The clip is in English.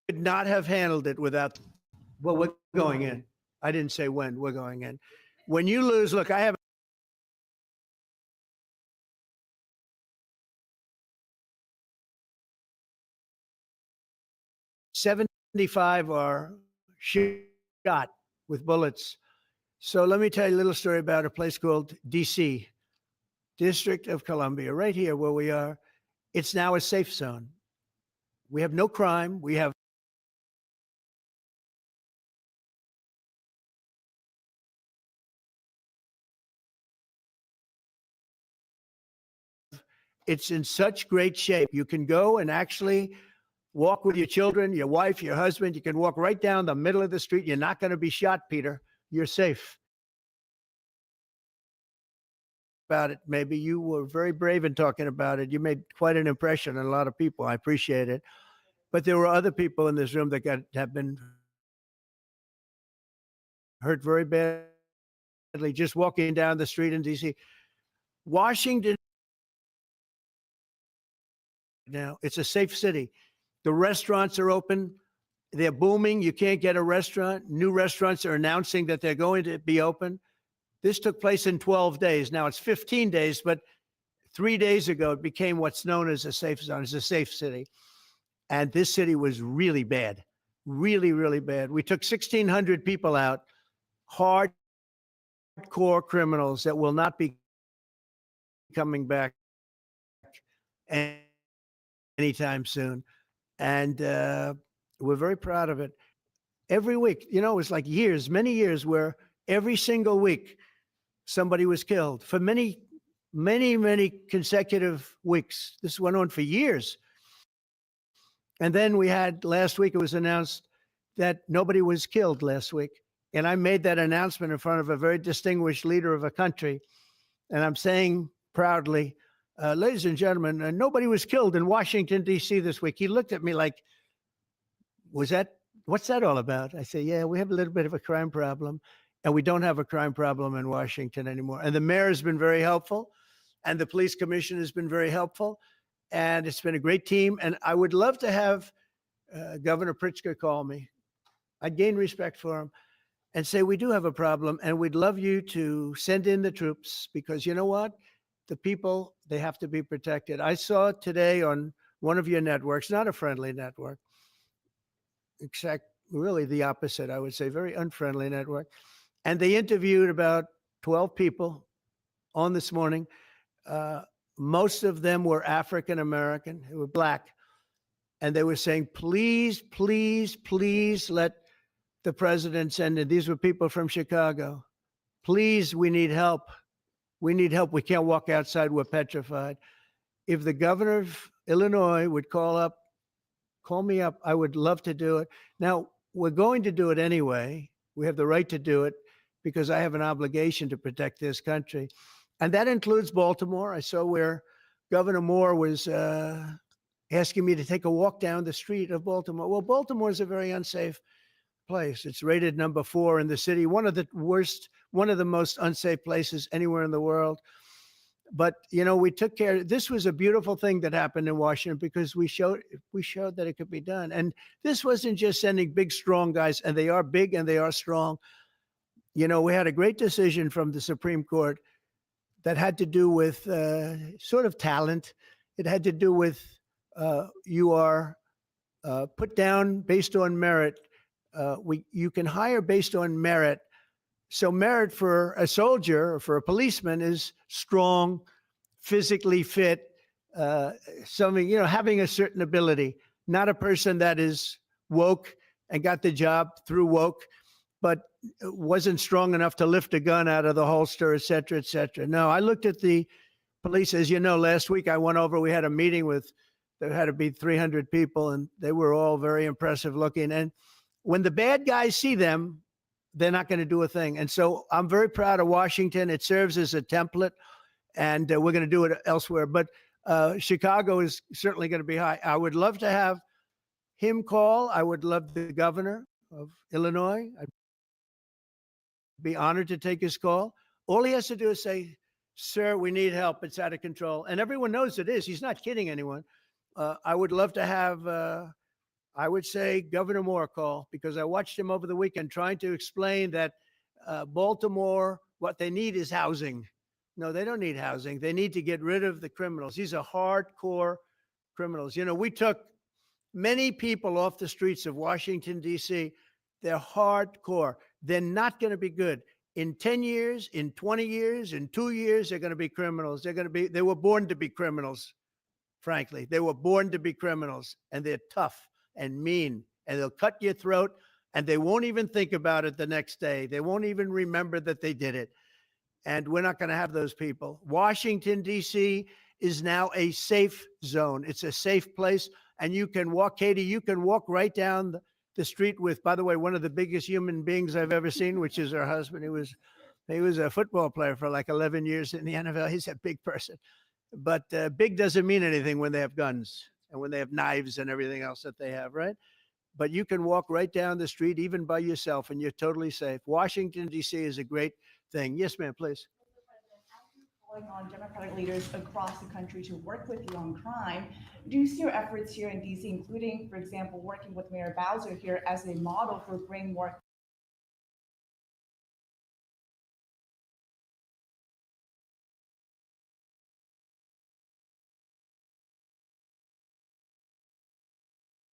could not have handled it without. Well, we're going in. I didn't say when. We're going in. When you lose, look, I have 75 are shot with bullets. So let me tell you a little story about a place called D.C., District of Columbia, right here where we are. It's now a safe zone. We have no crime. We have it's in such great shape. You can go and actually walk with your children, your wife, your husband. You can walk right down the middle of the street. You're not going to be shot, Peter. You're safe. About it. Maybe you were very brave in talking about it. You made quite an impression on a lot of people. I appreciate it. But there were other people in this room that have been hurt very badly just walking down the street in D.C. Washington, now it's a safe city. The restaurants are open. They're booming. You can't get a restaurant. New restaurants are announcing that they're going to be open. This took place in 12 days. Now it's 15 days, but 3 days ago, it became what's known as a safe zone. It's a safe city. And this city was really bad, really, really bad. We took 1,600 people out, hardcore criminals that will not be coming back anytime soon. And we're very proud of it. Every week, you know, it was like years, many years where every single week somebody was killed for many, many, many consecutive weeks. This went on for years. And then we had last week, it was announced that nobody was killed last week. And I made that announcement in front of a very distinguished leader of a country. And I'm saying proudly, ladies and gentlemen, nobody was killed in Washington, D.C. this week. He looked at me like, what's that all about? I say, yeah, we have a little bit of a crime problem. And we don't have a crime problem in Washington anymore. And the mayor has been very helpful. And the police commission has been very helpful. And it's been a great team. And I would love to have Governor Pritzker call me. I'd gain respect for him and say, we do have a problem. And we'd love you to send in the troops because you know what? The people, they have to be protected. I saw today on one of your networks, not a friendly network, except really the opposite, I would say, very unfriendly network. And they interviewed about 12 people on this morning. Most of them were African American, who were black. And they were saying, please, please, please let the president send in. These were people from Chicago. Please, we need help. We need help. We can't walk outside. We're petrified. If the governor of Illinois would call me up, I would love to do it. Now, we're going to do it anyway. We have the right to do it because I have an obligation to protect this country. And that includes Baltimore. I saw where Governor Moore was asking me to take a walk down the street of Baltimore. Well, Baltimore is a very unsafe place. It's rated number 4 in the city, one of the most unsafe places anywhere in the world. But, you know, we took care. This was a beautiful thing that happened in Washington because we showed that it could be done. And this wasn't just sending big, strong guys, and they are big and they are strong. You know, we had a great decision from the Supreme Court that had to do with sort of talent. It had to do with you are put down based on merit. You can hire based on merit. So merit for a soldier or for a policeman is strong, physically fit, something, you know, having a certain ability, not a person that is woke and got the job through woke, but wasn't strong enough to lift a gun out of the holster, et cetera, et cetera. No, I looked at the police. As you know, last week I went over, we had a meeting with, there had to be 300 people, and they were all very impressive looking. And when the bad guys see them, they're not going to do a thing. And so I'm very proud of Washington. It serves as a template, and we're going to do it elsewhere. But Chicago is certainly going to be high. I would love to have him call. I would love the governor of Illinois. I'd be honored to take his call. All he has to do is say, sir, we need help. It's out of control. And everyone knows it is. He's not kidding anyone. I would love to have I would say Governor Moore call, because I watched him over the weekend trying to explain that Baltimore, what they need is housing. No, they don't need housing. They need to get rid of the criminals. These are hardcore criminals. You know, we took many people off the streets of Washington, D.C. They're hardcore. They're not going to be good. In 10 years, in 20 years, in 2 years, they're going to be criminals. They were born to be criminals, frankly. They were born to be criminals, and they're tough and mean, and they'll cut your throat, and they won't even think about it the next day. They won't even remember that they did it. And we're not going to have those people. Washington, D.C. is now a safe zone. It's a safe place. And you can walk, Katie, you can walk right down the street with, by the way, one of the biggest human beings I've ever seen, which is her husband. He was a football player for like 11 years in the NFL. He's a big person. But big doesn't mean anything when they have guns and when they have knives and everything else that they have, right? But you can walk right down the street, even by yourself, and you're totally safe. Washington, D.C. is a great thing. Yes, ma'am, please. Calling on Democratic leaders across the country to work with you on crime. Do you see your efforts here in DC, including, for example, working with Mayor Bowser here as a model for bringing more